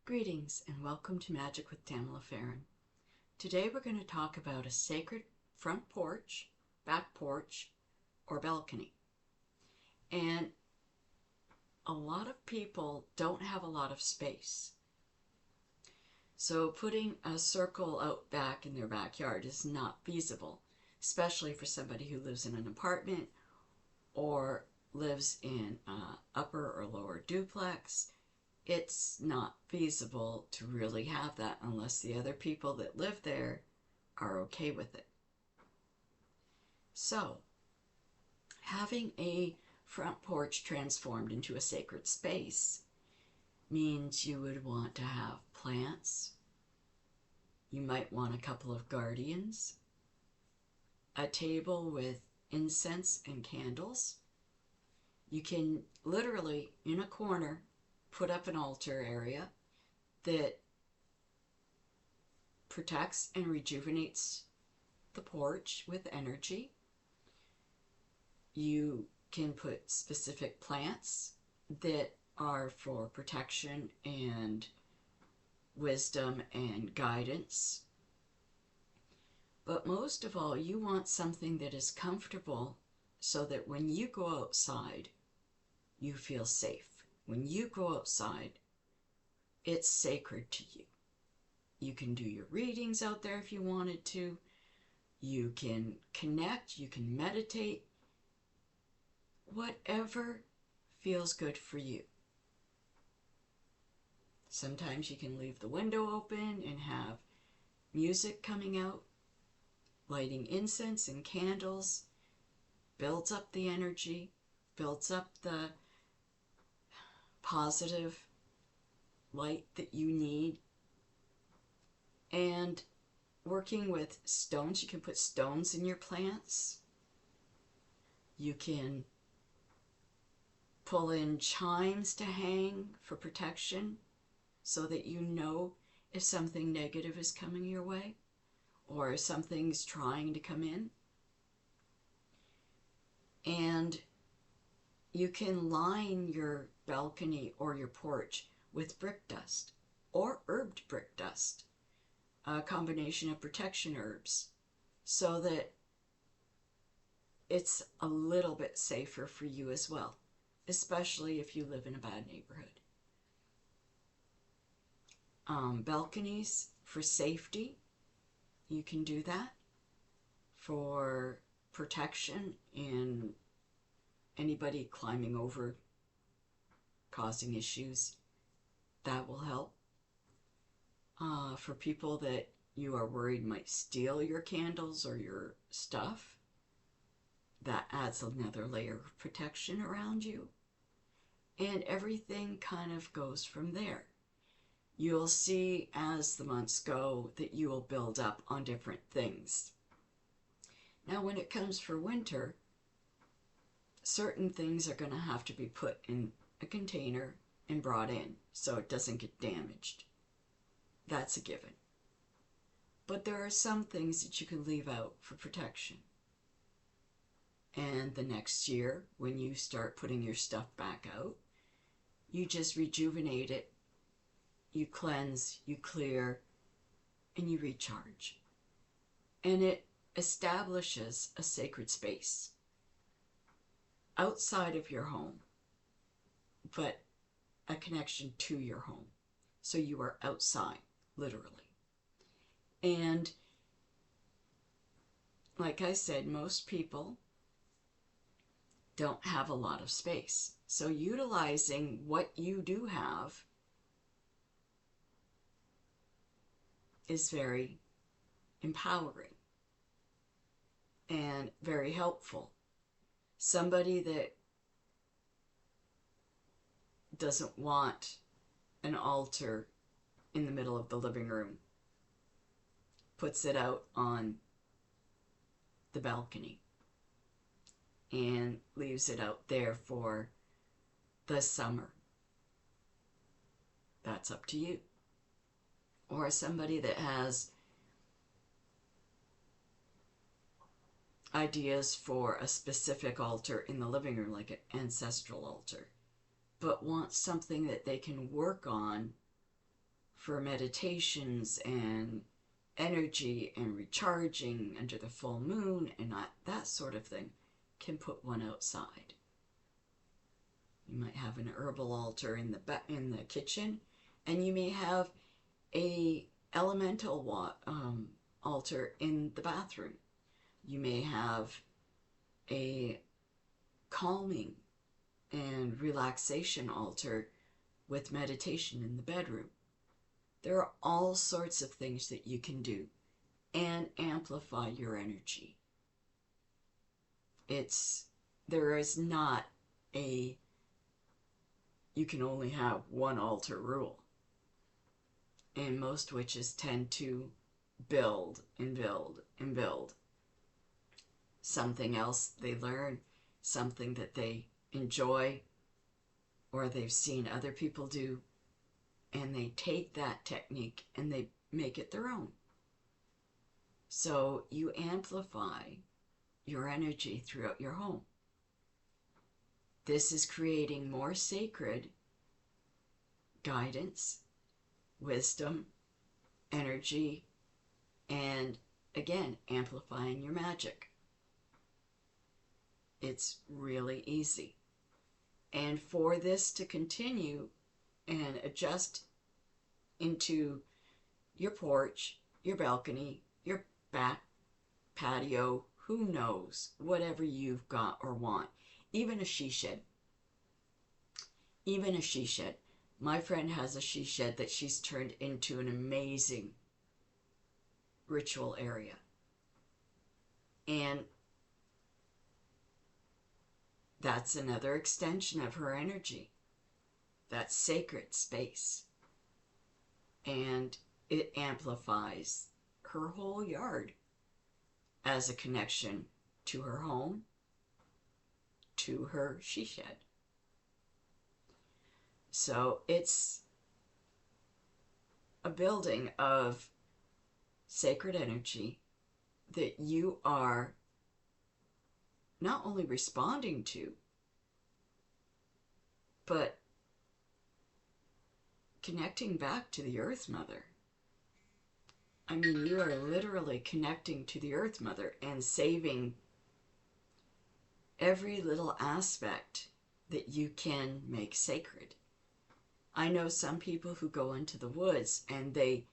Greetings and welcome to Magic with Tamala Farron. Today we're going to talk about a sacred front porch, back porch, or balcony. And a lot of people don't have a lot of space. So putting a circle out back in their backyard is not feasible, especially for somebody who lives in an apartment or lives in an upper or lower duplex. It's not feasible to really have that unless the other people that live there are okay with it. So, having a front porch transformed into a sacred space means you would want to have plants. You might want a couple of guardians, a table with incense and candles. You can literally, in a corner, put up an altar area that protects and rejuvenates the porch with energy. You can put specific plants that are for protection and wisdom and guidance. But most of all, you want something that is comfortable so that when you go outside, you feel safe. When you go outside, it's sacred to you. You can do your readings out there if you wanted to. You can connect, you can meditate, whatever feels good for you. Sometimes you can leave the window open and have music coming out. Lighting incense and candles builds up the energy, builds up the positive light that you need. And working with stones, you can put stones in your plants. You can pull in chimes to hang for protection so that you know if something negative is coming your way or if something's trying to come in. And you can line your balcony or your porch with brick dust or herbed brick dust, a combination of protection herbs, so that it's a little bit safer for you as well, especially if you live in a bad neighborhood. Balconies for safety, you can do that. For protection and anybody climbing over, causing issues, that will help. For people that you are worried might steal your candles or your stuff, that adds another layer of protection around you. And everything kind of goes from there. You'll see as the months go that you will build up on different things. Now when it comes for winter, certain things are going to have to be put in a container and brought in so it doesn't get damaged. That's a given. But there are some things that you can leave out for protection. And the next year, when you start putting your stuff back out, you just rejuvenate it, you cleanse, you clear, and you recharge. And it establishes a sacred space outside of your home, but a connection to your home. So you are outside, literally. And like I said, most people don't have a lot of space. So utilizing what you do have is very empowering and very helpful. Somebody that doesn't want an altar in the middle of the living room puts it out on the balcony and leaves it out there for the summer. That's up to you. Or somebody that has ideas for a specific altar in the living room, like an ancestral altar, but wants something that they can work on for meditations and energy and recharging under the full moon and that sort of thing, can put one outside. You might have an herbal altar in the kitchen, and you may have a elemental altar in the bathroom. You may have a calming and relaxation altar with meditation in the bedroom. There are all sorts of things that you can do and amplify your energy. There is not a you can only have one altar rule. And most witches tend to build and build and build. Something else they learn, something that they enjoy, or they've seen other people do, and they take that technique and they make it their own. So you amplify your energy throughout your home. This is creating more sacred guidance, wisdom, energy, and again, amplifying your magic. It's really easy. And for this to continue and adjust into your porch, your balcony, your back patio, who knows, whatever you've got or want. Even a she shed. Even a she shed. My friend has a she shed that she's turned into an amazing ritual area. And that's another extension of her energy. That sacred space. And it amplifies her whole yard as a connection to her home, to her she shed. So it's a building of sacred energy that you are not only responding to, but connecting back to the Earth Mother. I mean, you are literally connecting to the Earth Mother and saving every little aspect that you can make sacred. I know some people who go into the woods and they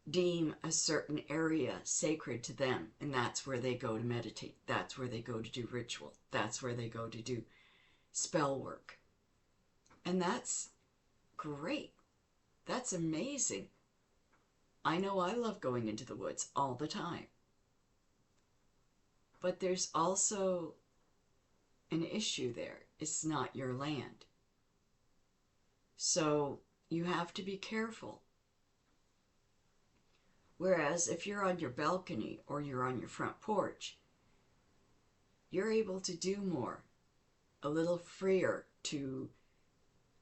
deem a certain area sacred to them, and that's where they go to meditate. That's where they go to do ritual. That's where they go to do spell work. And that's great. That's amazing. I know I love going into the woods all the time. But there's also an issue there. It's not your land. So you have to be careful. Whereas if you're on your balcony or you're on your front porch, you're able to do more, a little freer to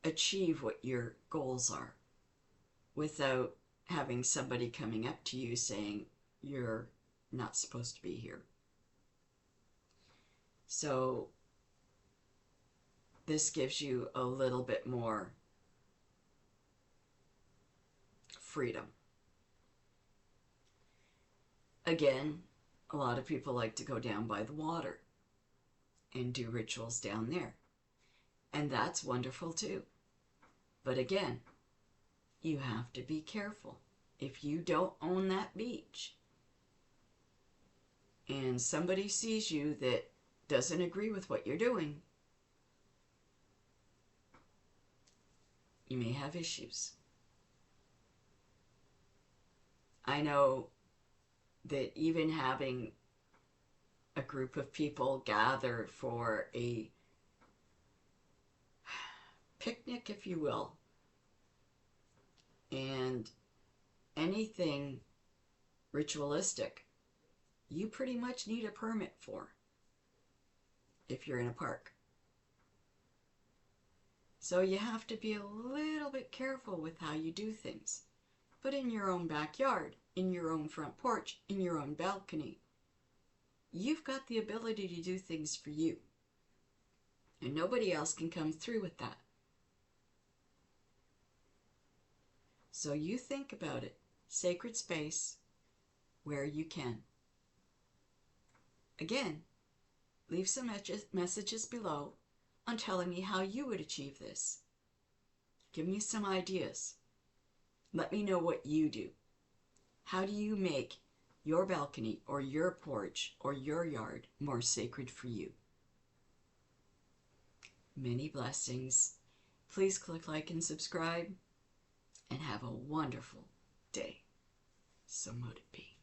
achieve what your goals are without having somebody coming up to you saying you're not supposed to be here. So this gives you a little bit more freedom. Again, a lot of people like to go down by the water and do rituals down there. And that's wonderful too. But again, you have to be careful. If you don't own that beach and somebody sees you that doesn't agree with what you're doing, you may have issues. I know that even having a group of people gather for a picnic, if you will, and anything ritualistic, you pretty much need a permit for if you're in a park. So you have to be a little bit careful with how you do things. But in your own backyard, in your own front porch, in your own balcony, you've got the ability to do things for you. And nobody else can come through with that. So you think about it. Sacred space where you can. Again, leave some messages below on telling me how you would achieve this. Give me some ideas. Let me know what you do. How do you make your balcony or your porch or your yard more sacred for you? Many blessings. Please click like and subscribe, and have a wonderful day. So mote it be.